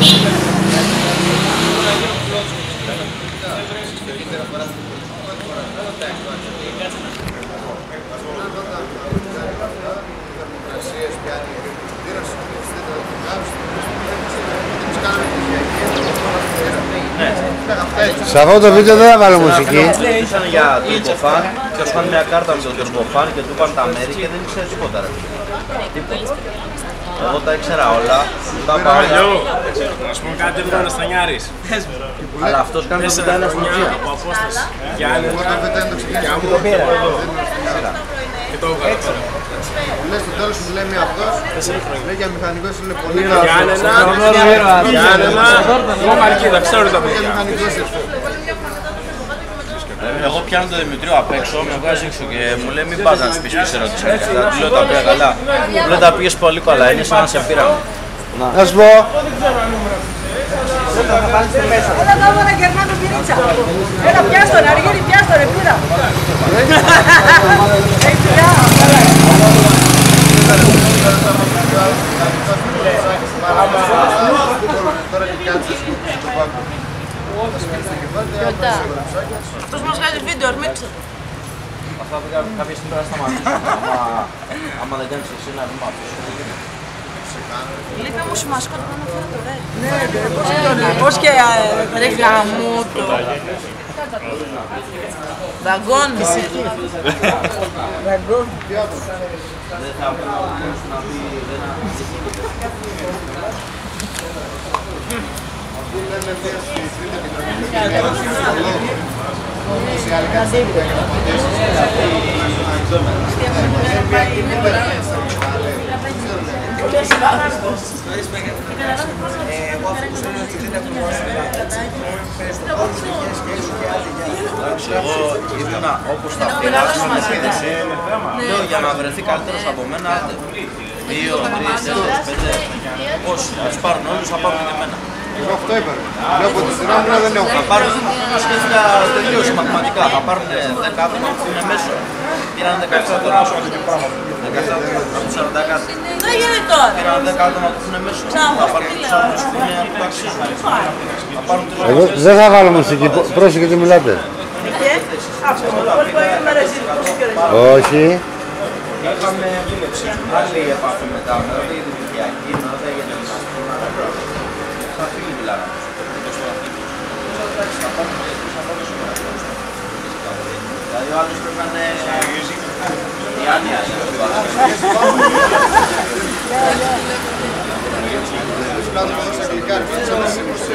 Σε αυτό το βίντεο δεν θα βάλω μουσική. Ήταν για Turbofan και ήρθαν μια κάρτα με τον Turbofan και του είπαν τα μέρη και δεν ήξερε τίποτα. Εγώ τα ήξερα όλα. Τα πάω όλα. Να σου πούμε κάτι, ήταν Στανιάρης. Αλλά αυτός κάνει το βίντεο ένα στην ουσία. Από απόσταση. Γιάννη, το πήρα. Και το έβγαλα πέρα. Λες στο τέλος σου λέει μία αυτός, λέει για μηχανικός είναι πολύ Γιάννενα, εγώ Μαρκίδα, ξέρω τα παιδιά. Εγώ πιάνω τον Δημητρίου απ' έξω, με βγάζει έξω και μου λέει μην πας να της πεις πίσω ερώτηση. Του λέω τα πήγα καλά. Μου λέει τα πήγες πολύ καλά, είναι σαν να σε πήραμε. Να σου πω. Έλα πάμε να κερνάμε τον πυρίτσα. Έλα πιάστον, Αργύρι, πιάστον, πήρα. Αυτός μας βγάζει βίντεο, ορμήξε. Αυτά κάποια στιγμή πρέπει να σταματήσουν. Άμα δεν κάνεις εσύ ένα βήμα πίσω. Λείπει όμως η μασκότα που αναφέρω το ρε. Ναι, πώς και ρε γαμούτο. Δαγκώνει. Δαγκώνει. Δεν θα πρέπει να πει εγώ ήμουνα όπως τα πειράσουμε λέω για να βρεθεί καλύτερος από μένα 2, 3, 4, 5 πόσοι, θα τους πάρουν όλους, θα πάρουν και εμένα. Εγώ αυτό είπα. Λέω από τη σειρά μου δεν έχω. Θα πάρουν, σκέφτηκα τελείως μαθηματικά, θα πάρουν 10 άτομα που είναι μέσω. Πήραν 17 τώρα, 17 από τους 40 κάτι. Δεν γίνεται τώρα. Πήραν 10 άτομα που είναι μέσω, θα πάρουν τους άλλους που είναι που το αξίζουν. Θα πάρουν τους Εγώ δεν θα βάλω μουσική, πρόσεχε τι μιλάτε. Όχι. Είχαμε άλλη επαφή μετά, με ρωτάει η δημιουργιακή, με ρωτάει για την θα φύγει μιλάμε. Δηλαδή ο άλλος πρέπει να είναι η άνοια. Κάτω από εδώ στα αγγλικά, άρχισα να σήκωσε.